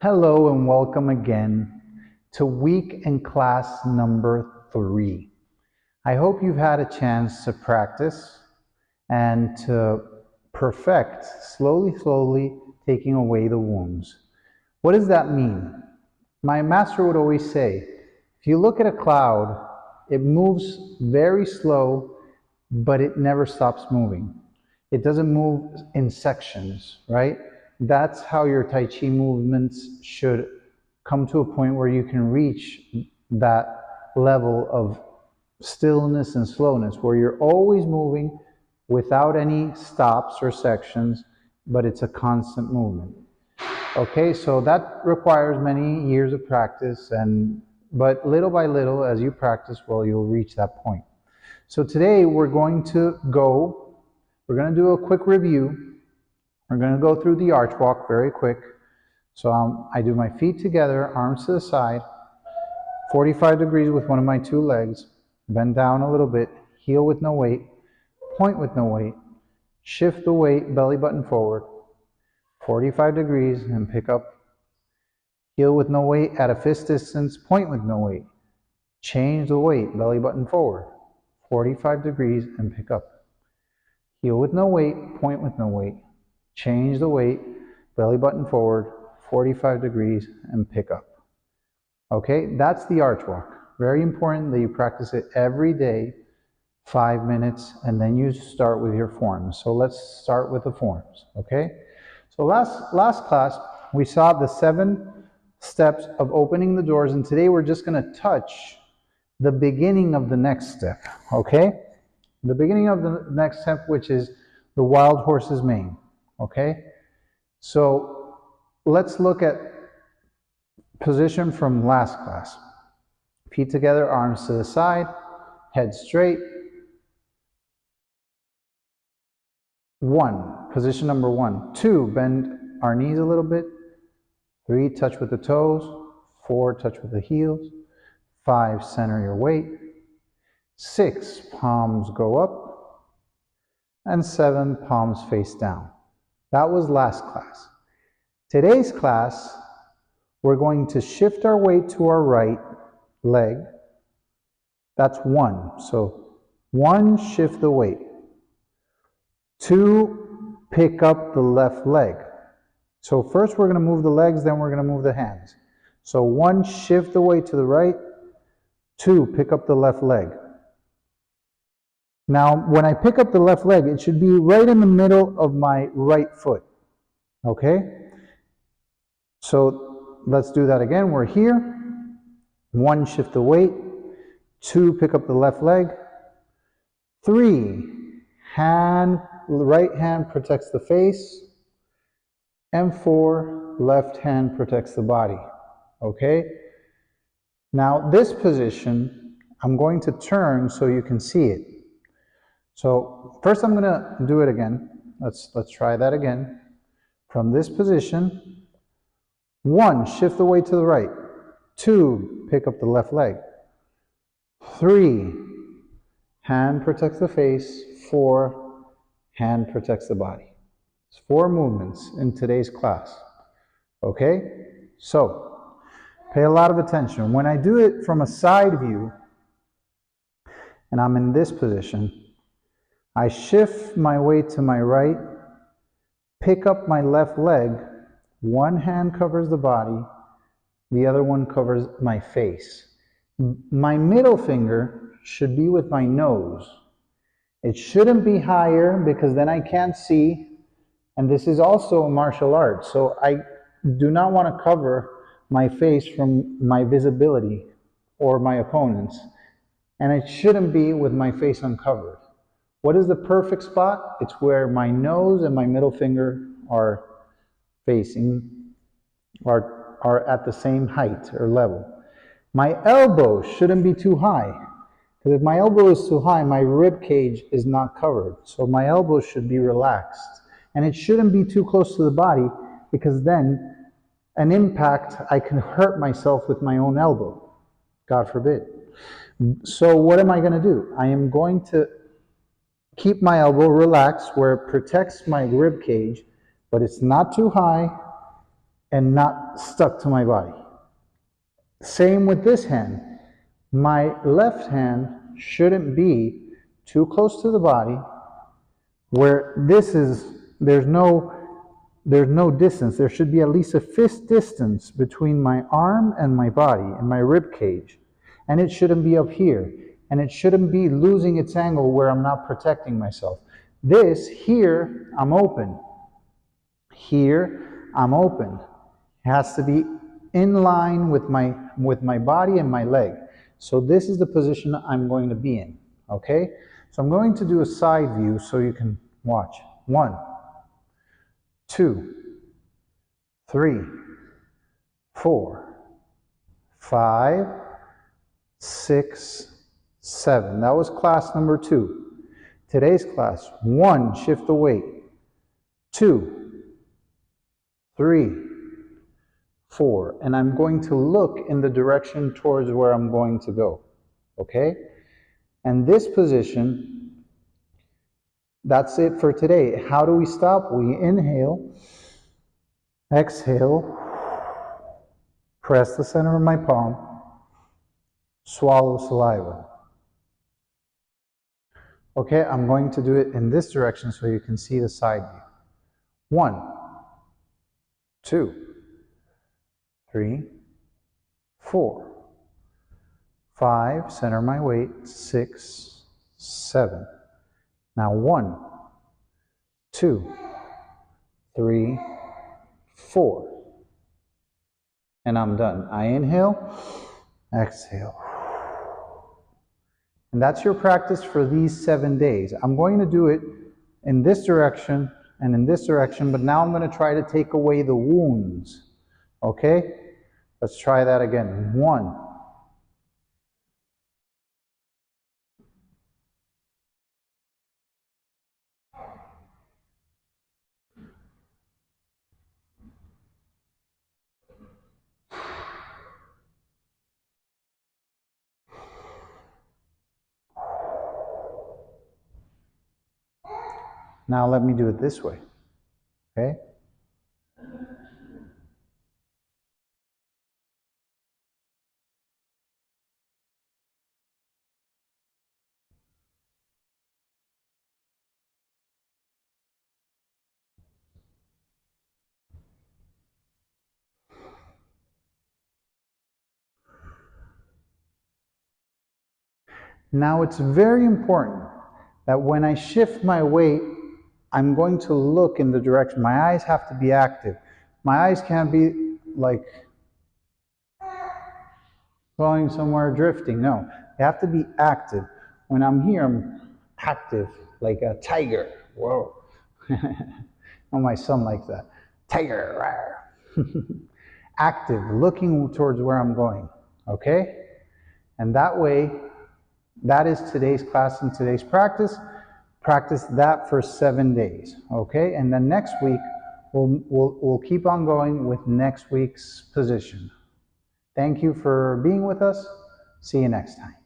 Hello and welcome again to week and class number 3. I hope you've had a chance to practice and to perfect slowly taking away the wounds. What does that mean? My master would always say, if you look at a cloud, it moves very slow, but it never stops moving. It doesn't move in sections, right? That's how your Tai Chi movements should come to a point where you can reach that level of stillness and slowness, where you're always moving without any stops or sections, but it's a constant movement. Okay, so that requires many years of practice, but little by little, as you practice, well, you'll reach that point. So today we're going to do a quick review. We're going to go through the arch walk very quick. So I do my feet together, arms to the side, 45 degrees with one of my two legs, bend down a little bit, heel with no weight, point with no weight, shift the weight, belly button forward, 45 degrees, and pick up, heel with no weight at a fist distance, point with no weight, change the weight, belly button forward, 45 degrees, and pick up, heel with no weight, point with no weight, change the weight, belly button forward, 45 degrees, and pick up. Okay, that's the arch walk. Very important that you practice it every day, 5 minutes, and then you start with your forms. So let's start with the forms, okay? So last class, we saw the 7 steps of opening the doors, and today we're just going to touch the beginning of the next step, okay? The beginning of the next step, which is the wild horse's mane, okay? So let's look at position from last class. Feet together, arms to the side, head straight. 1, position number 1. 2, bend our knees a little bit. 3, touch with the toes. 4, touch with the heels. 5, center your weight. 6, palms go up. And 7, palms face down. That was last class. Today's class, we're going to shift our weight to our right leg. That's 1. So 1, shift the weight. 2, pick up the left leg. So first we're going to move the legs, then we're going to move the hands. So 1, shift the weight to the right. 2, pick up the left leg. Now, when I pick up the left leg, it should be right in the middle of my right foot. Okay? So let's do that again. We're here. 1, shift the weight. 2, pick up the left leg. 3, right hand protects the face. And 4, left hand protects the body. Okay? Now this position, I'm going to turn so you can see it. So first I'm going to do it again. Let's try that again. From this position, 1, shift the weight to the right. 2, pick up the left leg. 3, hand protects the face. 4, hand protects the body. It's 4 movements in today's class. Okay? So, pay a lot of attention. When I do it from a side view, and I'm in this position, I shift my weight to my right, pick up my left leg, one hand covers the body, the other one covers my face. My middle finger should be with my nose. It shouldn't be higher because then I can't see, and this is also a martial art, so I do not want to cover my face from my visibility or my opponent's, and it shouldn't be with my face uncovered. What is the perfect spot? It's where my nose and my middle finger are facing, are at the same height or level. My elbow shouldn't be too high, because if my elbow is too high, my rib cage is not covered. So my elbow should be relaxed. And it shouldn't be too close to the body, because then an impact, I can hurt myself with my own elbow. God forbid. So what am I going to do? I am going to keep my elbow relaxed where it protects my rib cage, but it's not too high and not stuck to my body. Same with this hand. My left hand shouldn't be too close to the body where there's no distance. There should be at least a fist distance between my arm and my body and my rib cage. And it shouldn't be up here. And it shouldn't be losing its angle where I'm not protecting myself. This, here, I'm open. Here, I'm open. It has to be in line with my body and my leg. So this is the position I'm going to be in, okay? So I'm going to do a side view so you can watch. 1, 2, 3, 4, 5, 6, 7. That was class number 2. Today's class, 1, shift the weight. 2, 3, 4. And I'm going to look in the direction towards where I'm going to go. Okay? And this position, that's it for today. How do we stop? We inhale, exhale, press the center of my palm, swallow saliva. Okay, I'm going to do it in this direction so you can see the side view. 1, 2, 3, 4, 5, center my weight, 6, 7. Now 1, 2, 3, 4. And I'm done. I inhale, exhale. And that's your practice for these 7 days. I'm going to do it in this direction and in this direction, but now I'm going to try to take away the wounds. Okay? Let's try that again. 1. Now let me do it this way. Okay? Now it's very important that when I shift my weight, I'm going to look in the direction. My eyes have to be active. My eyes can't be like going somewhere drifting. No, they have to be active. When I'm here, I'm active, like a tiger. Whoa. Oh, my son likes that. Tiger. Active, looking towards where I'm going. Okay? And that way, that is today's class and today's practice. Practice that for 7 days. Okay? And then next week, we'll keep on going with next week's position. Thank you for being with us. See you next time.